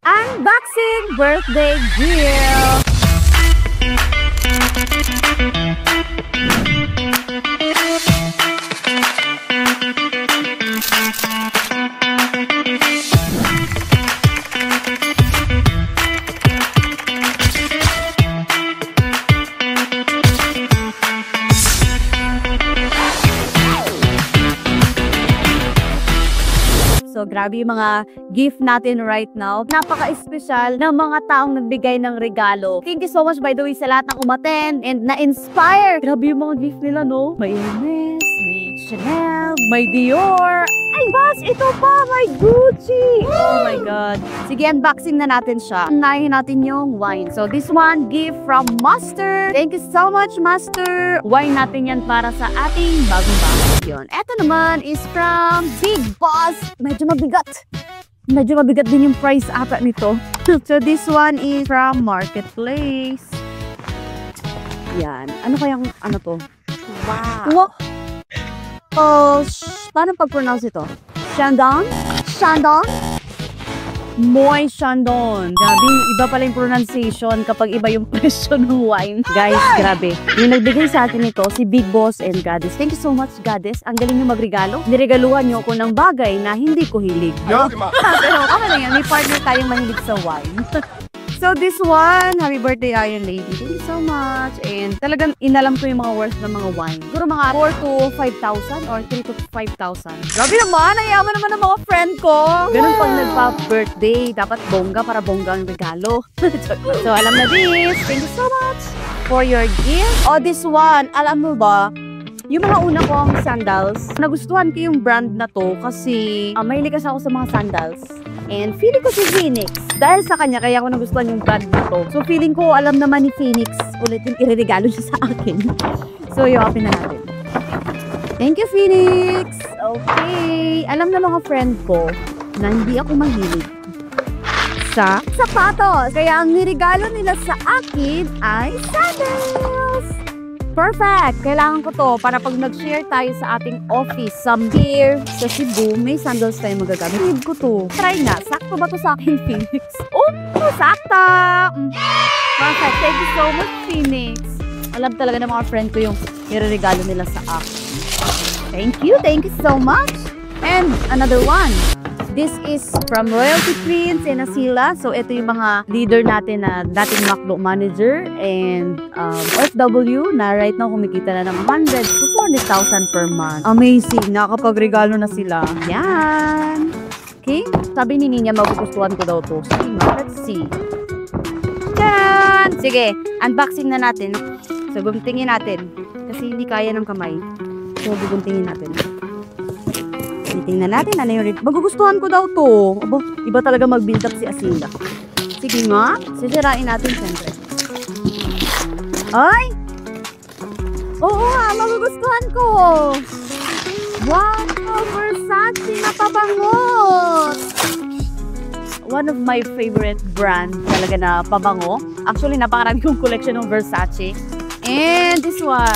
Unboxing birthday gift! So, grabe yung mga gift natin right now. Napaka-espesyal ng mga taong nagbigay ng regalo. Thank you so much, by the way, sa lahat ng umaten and na-inspire. Grabe yung mga gift nila, no? May Hermes, may Chanel, may Dior. Ay, boss, ito pa, may Gucci. Oh my God. Sige, unboxing na natin siya. Unahin natin yung wine. So, this one, gift from Master. Thank you so much, Master. Wine natin yan para sa ating bagong bahay. Yun. Ito naman is from Big Boss. Medyo mabigat. Medyo mabigat din yung price ata nito. So, this one is from Marketplace. Yan. Ano kayang, ano to? Wow. Oh, paano pag-pronounce ito? Shandong? Shandong? Moy Shandong. Grabe, iba pala yung pronunciation kapag iba yung presyo ng wine. Guys, grabe. Yung nagbigay sa akin ito, si Big Boss and Goddess. Thank you so much, Goddess. Ang galing nyo magregalo. Niregaluhan nyo ako ng bagay na hindi ko hilig. Pero kami na yan, may partner tayong mahilig sa wine. So this one, happy birthday Iron Lady. Thank you so much. And talagang inalam ko yung mga worth ng mga wine. Siguro mga 4 to 5,000 or 3 to 5,000. Grabe naman, ayaman naman ng mga friend ko. Ganun pag nagpa-birthday, dapat bongga para bongga ang regalo. So alam na this. Thank you so much for your gift. Oh, this one, alam mo ba? Yung mga una kong sandals, nagustuhan ko yung brand na to kasi mahilig kasi ako sa mga sandals. And feeling ko si Phoenix. Dahil sa kanya, kaya ako nagustuhan yung brand na to. So feeling ko, alam naman ni Phoenix ulit yung ireregalo siya sa akin. So i-open na natin. Thank you, Phoenix! Okay. Alam na mga friend ko na hindi ako mahilig sa sapatos. Kaya ang niregalo nila sa akin ay sandals! Perfect! Kailangan ko to para pag nag-share tayo sa ating office here sa Cebu, may sandals tayo magagamit. Need ko to. Try na. Sakto ba to sa akin, Phoenix? Oh! Sakto! Perfect! Thank you so much, Phoenix. Alam talaga ng mga friend ko yung nire-regalo nila sa akin. Thank you! Thank you so much! And another one. This is from Royalty Prince and Asila. So, ito yung mga leader natin na dating MacDo manager and OFW na right now kumikita na ng 100 to 40,000 per month. Amazing! Nakakapag-regalo na sila. Yan! Okay? Sabi ni Ninya, magugustuhan ko daw to. Sige nga, let's see. Yan! Sige, unboxing na natin. So, guguntingin natin. Kasi hindi kaya ng kamay. So, guguntingin natin. Tingnan natin ano yung magugustuhan ko daw to. Aba, iba talaga mag-build up si Asila. Sige nga, sisirain natin siyempre. Ay! Oo nga, magugustuhan ko. Wow! Versace na pabango! One of my favorite brand talaga na pabango. Actually, napakarami kong collection ng Versace. And this one.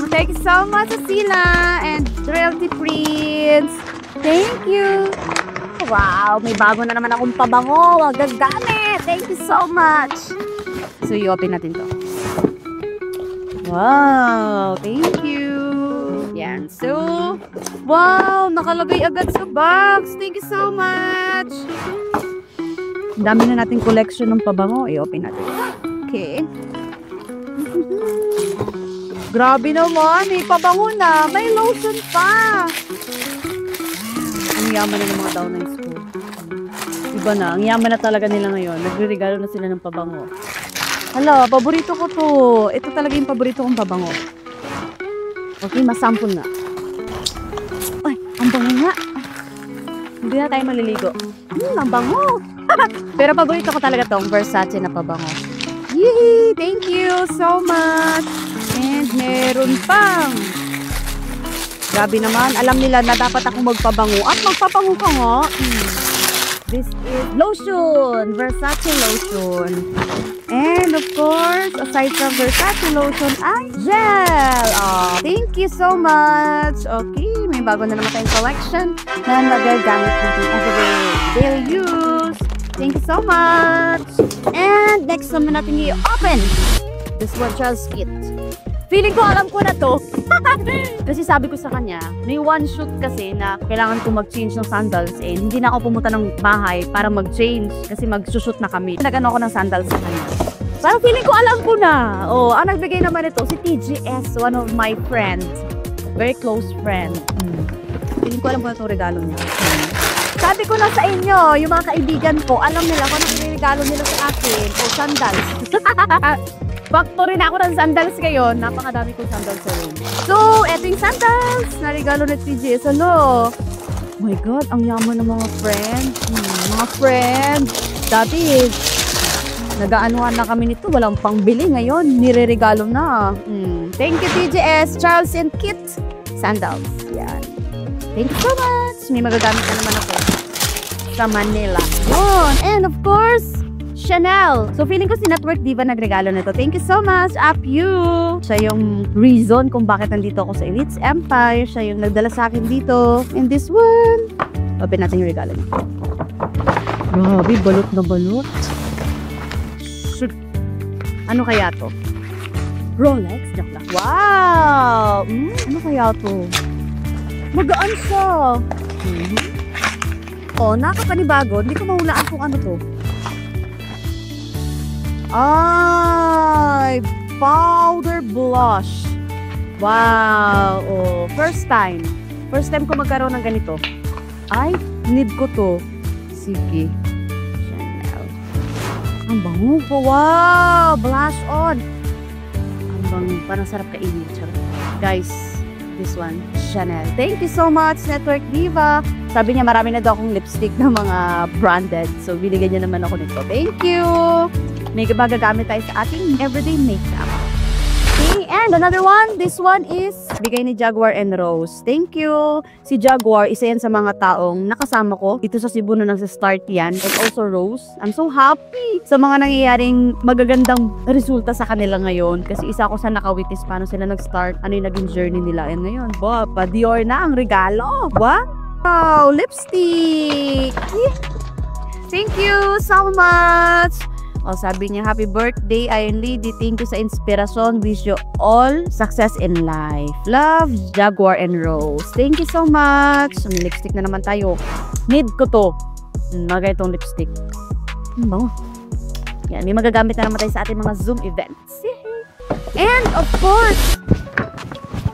Thank you so much, Asila and Royalty Prince. Thank you. Wow, may bago na naman akong pabango. Wag gagamit. Thank you so much. So, i-open natin to. Wow, thank you. Yan. So, wow, nakalagay agad sa box. Thank you so much. Ang dami na nating collection ng pabango. I-open natin. Okay. Grabe naman, may pabango na, may lotion pa. Ang yaman na ng mga tao ng school. Iba na, ang yaman na talaga nila ngayon. Nagre-regalo na sila ng pabango. Hala, paborito ko to. Ito talaga yung paborito kong pabango. Okay, masample na. Ay, ang bango nga. Hindi na tayo maliligo. Ang bango. Pero paborito ko talaga tong Versace na pabango. Yay! Thank you so much. And meron pang. Grabe naman. Alam nila na dapat ako magpabango. At magpabango ka nga. This is lotion. Versace lotion. And of course, aside from Versace lotion, ay gel. Oh, thank you so much. Okay, may bago na naman tayong collection na nagagamit natin everyday daily use. Thank you so much. And next naman natin i-open. This one, Charles Kit. Feeling ko alam ko na to. Kasi sabi ko sa kanya, may one shoot kasi na kailangan ko mag-change ng sandals eh. Hindi na ako pumunta ng bahay para mag-change kasi mag-shoot na kami. Nag-ano ako ng sandals sa kanya. Parang feeling ko alam ko na. Oh, ang nagbigay naman ito, si TGS, one of my friends. Very close friend. Feeling ko alam ko na itong regalo niya. Sabi ko na sa inyo, yung mga kaibigan ko, alam nila kung ano regalo nila sa akin. O, sandals. Factory na ako ng sandals ngayon. Napakadami kong sandals sa room. So, eto yung sandals na regalo ni TGS. Ano? Oh my God, ang yaman ng mga friends. Mga friends. Dati, nag-aanuhan na kami nito. Walang pangbili ngayon. Nire-regalo na. Thank you, TGS. Charles and Kit. Sandals. Yan. Thank you so much. May magagamit na naman ako sa Manila. Yun. And of course, Chanel. So, feeling ko si Network Diva nagregalo nito. Thank you so much, Apu. Siya yung reason kung bakit nandito ako sa Elites Empire. Siya yung nagdala sa akin dito. And this one. Open natin yung regalo niya. Grabe, balot na balot. Ano kaya to? Rolex? Wow! Ano kaya to? Magaan siya. Oh, nakakapanibago. Hindi ko mahulaan kung ano to. Ay, powder blush. Wow. Oh, first time. First time ko magkaroon ng ganito. Ay, need ko to. Sige. Chanel. Ang bango po. Wow. Blush on. Ang bango. Parang sarap kainin. Guys, this one. Chanel. Thank you so much, Network Diva. Sabi niya marami na daw akong lipstick na mga branded. So, binigyan niya naman ako nito. Thank you. May magagamit tayo sa ating everyday makeup. Okay, and another one. This one is bigay ni Jaguar and Rose. Thank you. Si Jaguar, isa yan sa mga taong nakasama ko dito sa Cebu na nag-start yan. And also Rose. I'm so happy sa mga nangyayaring magagandang resulta sa kanila ngayon. Kasi isa ako sa nakawitness paano sila nag-start. Ano yung naging journey nila. And ngayon, pa-Dior na ang regalo. Wow, lipstick. Thank you so much. O, sabi niya, happy birthday, Iron Lady. Thank you sa inspirasyon. Wish you all success in life. Love, Jaguar and Rose. Thank you so much. May lipstick na naman tayo. Need ko to. Magay itong lipstick. Bango. Yan, may magagamit na naman tayo sa ating mga Zoom events. And of course,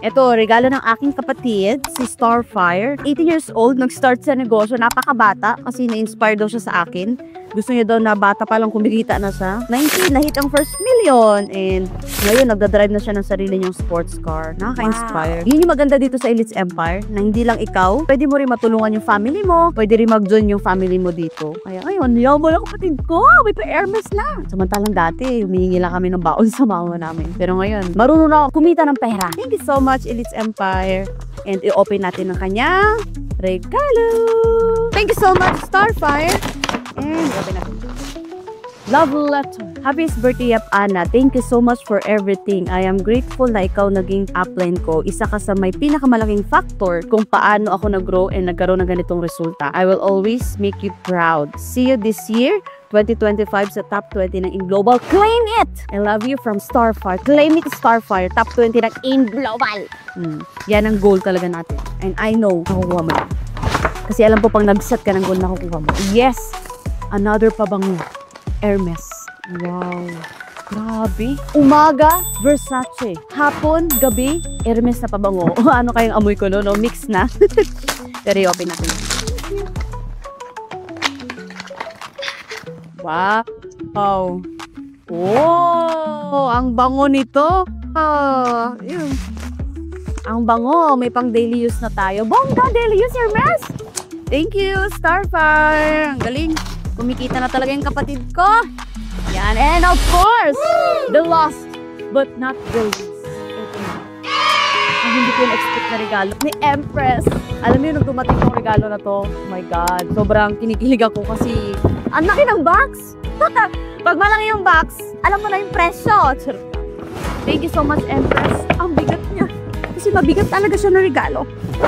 ito, regalo ng aking kapatid, si Starfire. 18 years old, nag-start sa negosyo. Napakabata kasi na-inspire daw siya sa akin. Gusto niya daw na bata pa lang kumikita na siya. 19, na-hit ang first million. And ngayon, nagdadrive na siya ng sarili niyang sports car. Nakaka-inspire. Yun yung maganda dito sa Elites Empire, na hindi lang ikaw, pwede mo rin matulungan yung family mo, pwede rin mag-join yung family mo dito. Kaya, ayun, yaman ang kapatid ko. May pa-Hermes na. Samantalang dati, humihingi lang kami ng baon sa mama namin. Pero ngayon, marunong na ako kumita ng pera. Thank you so much, Elites Empire. And i-open natin ang kanyang regalo. Thank you so much, Starfire. And open natin. Love letter. Happy birthday, Anna. Thank you so much for everything. I am grateful na ikaw naging upline ko. Isa ka sa may pinakamalaking factor kung paano ako nag-grow and nagkaroon ng ganitong resulta. I will always make you proud. See you this year, 2025 sa top 20 ng In Global. Claim it! I love you from Starfire. Claim it, Starfire. Top 20 ng In Global. Yan ang goal talaga natin. And I know, nakukuha mo. Kasi alam ko pang nag-set ka ng goal, nakukuha mo. Yes! Another pabango. Hermes. Wow. Grabe. Umaga, Versace. Hapon, gabi, Hermes na pabango. Ano kayang amoy ko no? Mix na. Pero i-open natin. Wow. Oh, ang bango nito. Yun. Ang bango. May pang daily use na tayo. Bongga, daily use, Hermes. Thank you, Starfire. Ang galing. Kumikita na talaga yung kapatid ko. Yan. And of course, the last but not the least. Ito na. Ang hindi ko in-expect na regalo ni Empress. Alam niyo, nung dumating yung regalo na to, oh my God, sobrang kinikilig ako kasi ang laki ng box. Pag malaki yung box, alam mo na yung presyo. Thank you so much, Empress. Ang bigat niya. Kasi mabigat talaga siya na regalo.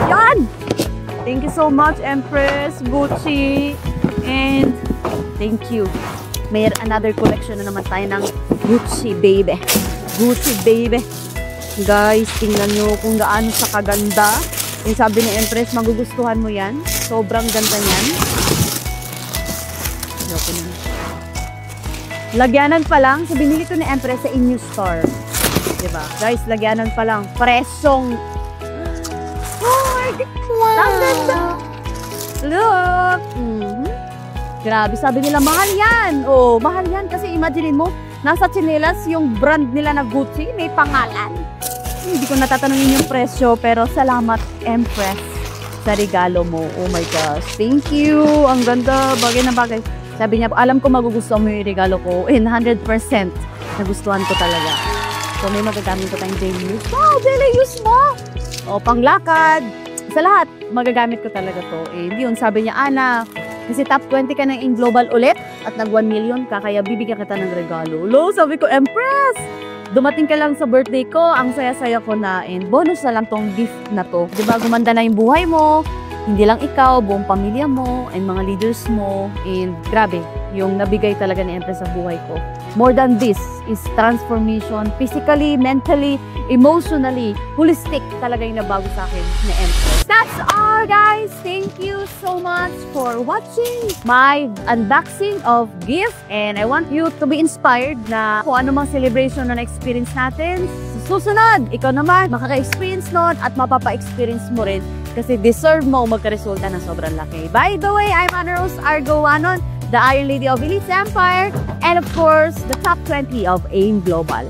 Yan! Thank you so much, Empress, Gucci, and Thank you. May another collection na naman tayo ng Gucci, baby. Gucci, baby. Guys, tingnan nyo kung gaano sa kaganda. Yung sabi ni Empress, magugustuhan mo yan. Sobrang ganda niyan. Lagyanan pa lang. So, binili ko ni Empress sa in-new store. Diba? Guys, lagyanan pa lang. Presyong. Oh my God! Ang ganda! Look! Grabe, sabi nila, mahal yan. Oh, mahal yan. Kasi imagine mo, nasa chinelas yung brand nila na Gucci, may pangalan. Hindi ko natatanungin yung presyo, pero salamat, Empress, sa regalo mo. Oh my gosh. Thank you. Ang ganda. Bagay na bagay. Sabi niya, alam ko magugustuhan mo yung regalo ko. In 100%, nagustuhan ko talaga. So, may magagamit ko tayong daily use. Wow, daily use mo! O, panglakad. Sa lahat, magagamit ko talaga to. Yun, sabi niya, Ana, kasi top 20 ka na in global ulit at nag 1 million ka, kaya bibigyan kita ng regalo. Lo, sabi ko, Empress! Dumating ka lang sa birthday ko, ang saya-saya ko na, and bonus na lang tong gift na to. Diba, gumanda na yung buhay mo, hindi lang ikaw, buong pamilya mo, and mga leaders mo, and grabe, yung nabigay talaga ni Empress sa buhay ko. More than this is transformation, physically, mentally, emotionally, holistic talaga yung nabago sa akin ni Empress. That's all, guys! Thank you so much for watching my unboxing of gift, and I want you to be inspired na kung ano mang celebration na na-experience natin. Susunod, ikaw naman, makaka-experience nun at mapapa-experience mo rin kasi deserve mo magka-resulta na sobrang laki. By the way, I'm Ana Rose Argoanon, the Iron Lady of Elite Empire, and of course, the top 20 of AIM Global.